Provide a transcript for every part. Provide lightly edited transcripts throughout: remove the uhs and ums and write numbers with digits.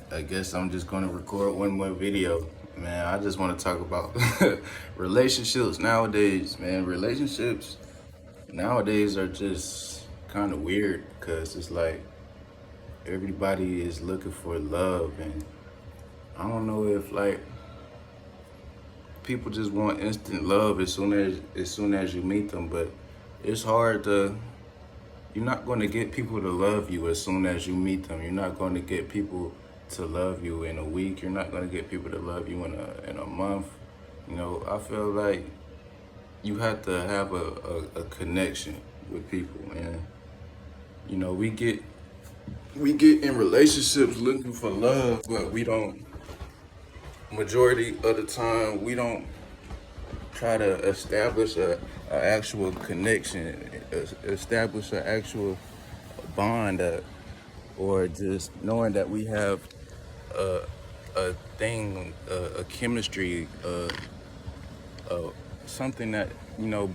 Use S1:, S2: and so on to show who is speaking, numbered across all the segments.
S1: I guess I'm just gonna record one more video. Man, I just want to talk about relationships nowadays, man. Relationships nowadays are just kind of weird because it's like everybody is looking for love, and I don't know if like people just want instant love as soon as you meet them, but it's hard to. You're not going to get people to love you as soon as you meet them. You're not going to get people to love you in a week. You're not going to get people to love you in a month. I feel like you have to have a connection with people, and we get in relationships looking for love, but we don't. Majority of the time, we don't try to establish a actual connection, establish an actual bond, or just knowing that we have a, a thing, a chemistry, something that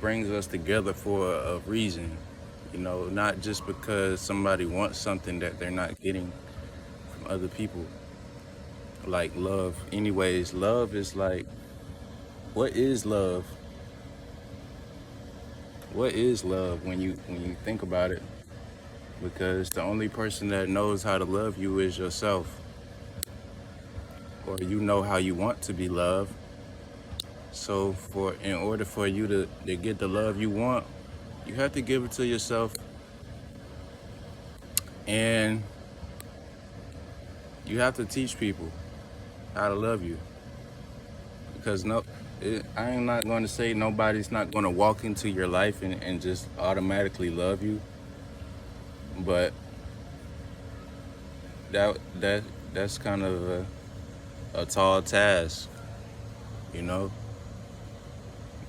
S1: brings us together for a reason. Not just because somebody wants something that they're not getting from other people. Like love. Anyways, love is like, what is love? What is love when you think about it? Because the only person that knows how to love you is yourself, or you know how you want to be loved. So in order for you to get the love you want, you have to give it to yourself, and you have to teach people how to love you. Because I am not going to say nobody's not going to walk into your life and just automatically love you, but that's kind of a tall task, you know.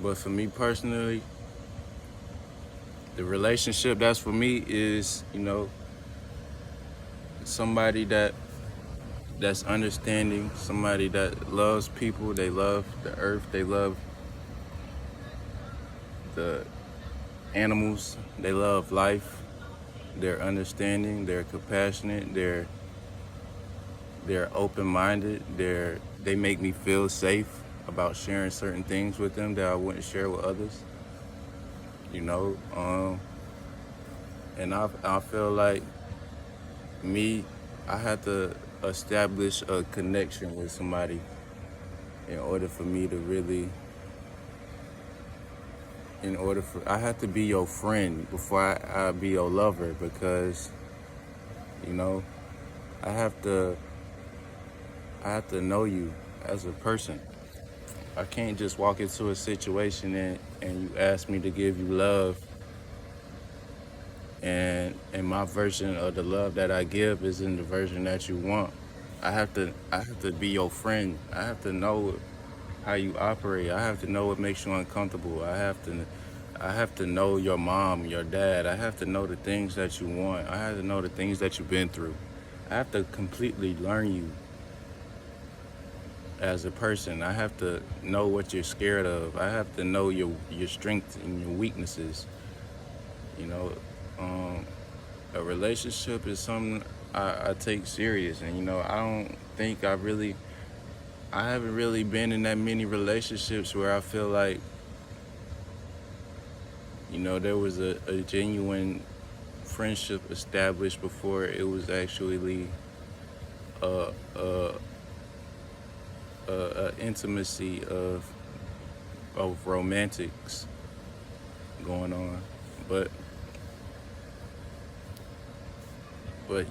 S1: But for me personally, the relationship that's for me is, somebody that's understanding, somebody that loves people, they love the earth, they love the animals, they love life, they're understanding, they're compassionate, they're open-minded, they make me feel safe about sharing certain things with them that I wouldn't share with others. You know, and I feel like me, I had to establish a connection with somebody in order for me to really, I have to be your friend before I be your lover, because, you know, I have to, know you as a person. I can't just walk into a situation and you ask me to give you love, and my version of the love that I give isn't the version that you want. I have to be your friend. I have to know how you operate. I have to know what makes you uncomfortable. I have to know your mom, your dad. I have to know the things that you want. I have to know the things that you've been through. I have to completely learn you as a person. I have to know what you're scared of. I have to know your strengths and your weaknesses. You know, um, a relationship is something I take serious, and I don't think I haven't really been in that many relationships where I feel like there was a genuine friendship established before it was actually a, a, a intimacy of romantics going on. But but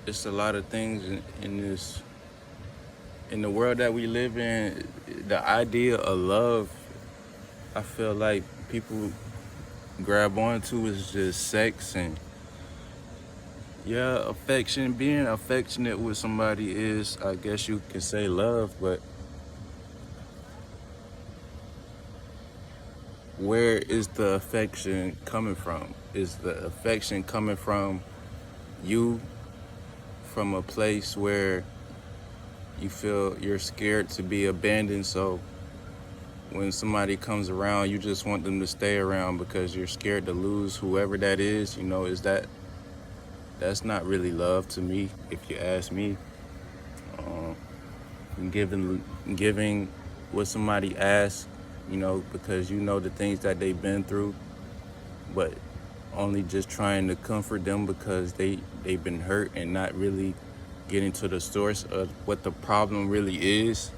S1: it's a lot of things in the world that we live in. The idea of love, I feel like people grab onto is just sex, and yeah, affection. Being affectionate with somebody is, I guess you can say, love, but where is the affection coming from? Is the affection coming from you, from a place where you feel you're scared to be abandoned, so when somebody comes around, you just want them to stay around because you're scared to lose whoever that is? Is that's not really love to me, if you ask me. Giving what somebody asks, because you know the things that they've been through, but only just trying to comfort them because they've been hurt and not really getting to the source of what the problem really is.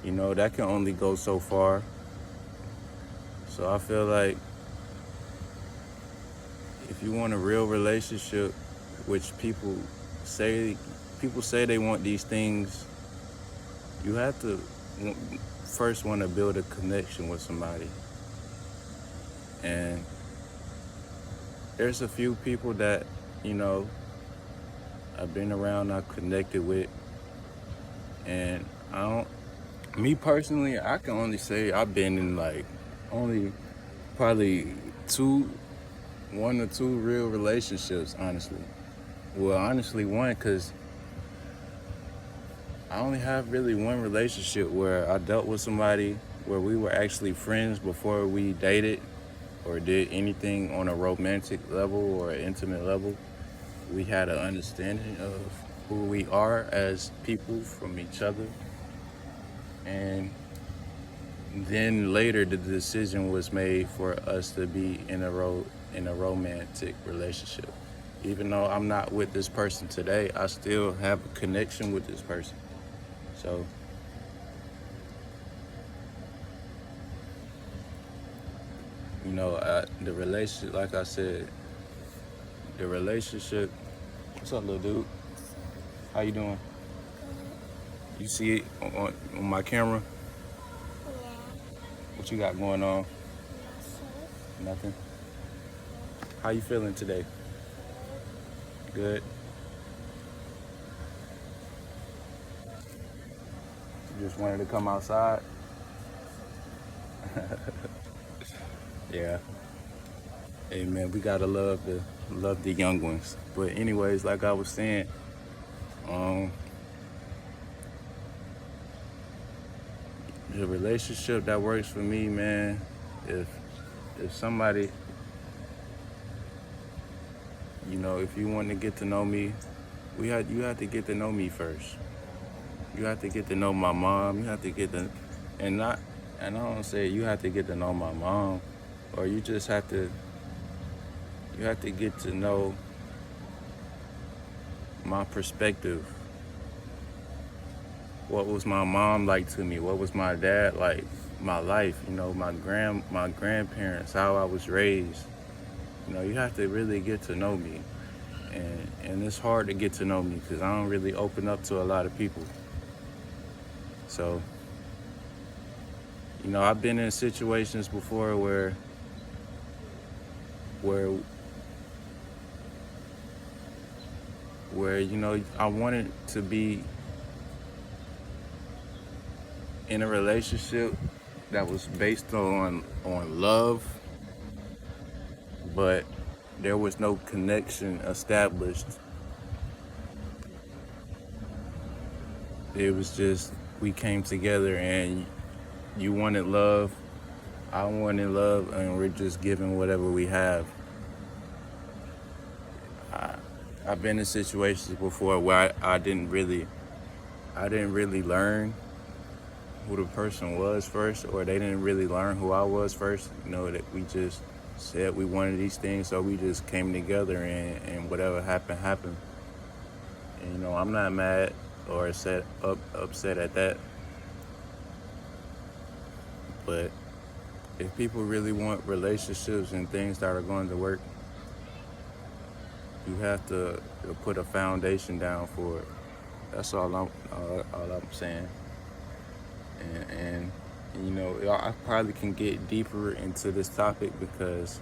S1: That can only go so far. So I feel like if you want a real relationship, which say people say they want these things, you have to first want to build a connection with somebody. And there's a few people that, I've been around, I've connected with, and me personally, I can only say I've been in like only probably one or two real relationships, honestly. Well, honestly, one, because I only have really one relationship where I dealt with somebody where we were actually friends before we dated or did anything on a romantic level or an intimate level. We had an understanding of who we are as people from each other. And then later the decision was made for us to be in a romantic relationship. Even though I'm not with this person today, I still have a connection with this person. So the relationship, like I said, the relationship. What's up, little dude? How you doing? You see it on my camera?
S2: Yeah.
S1: What you got going on? Nothing. How you feeling today? Good. You just wanted to come outside? Yeah. Hey man, we gotta love the young ones. But anyways, like I was saying, the relationship that works for me, man, if somebody, if you want to get to know me, you have to get to know me first. You have to get to know my mom. You have to and I don't say you have to get to know my mom, or you have to get to know my perspective. What was my mom like to me? What was my dad like? My life, my grandparents, how I was raised. You have to really get to know me, and it's hard to get to know me because I don't really open up to a lot of people. So, I've been in situations before where I wanted to be in a relationship that was based on love, but there was no connection established. It was just we came together and you wanted love, I wanted love, and we're just giving whatever we have. I've been in situations before where I didn't really learn who the person was first, or they didn't really learn who I was first. That we just said we wanted these things, so we just came together, and whatever happened, happened. And I'm not mad or upset at that. But if people really want relationships and things that are going to work, you have to put a foundation down for it. That's all I'm saying. And I probably can get deeper into this topic because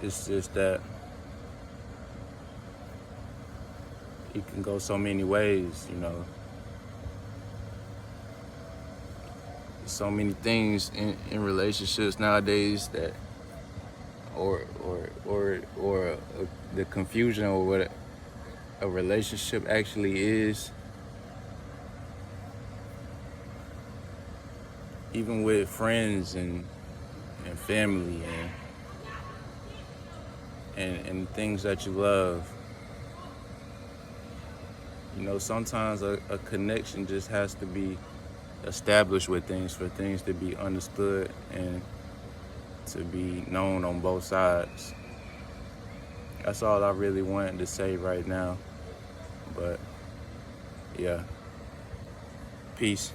S1: it's just that it can go so many ways. So many things in relationships nowadays that or the confusion of what a relationship actually is. even with friends and family and things that you love. You know, sometimes a connection just has to be established with things for things to be understood and to be known on both sides. That's all I really wanted to say right now. But yeah, peace.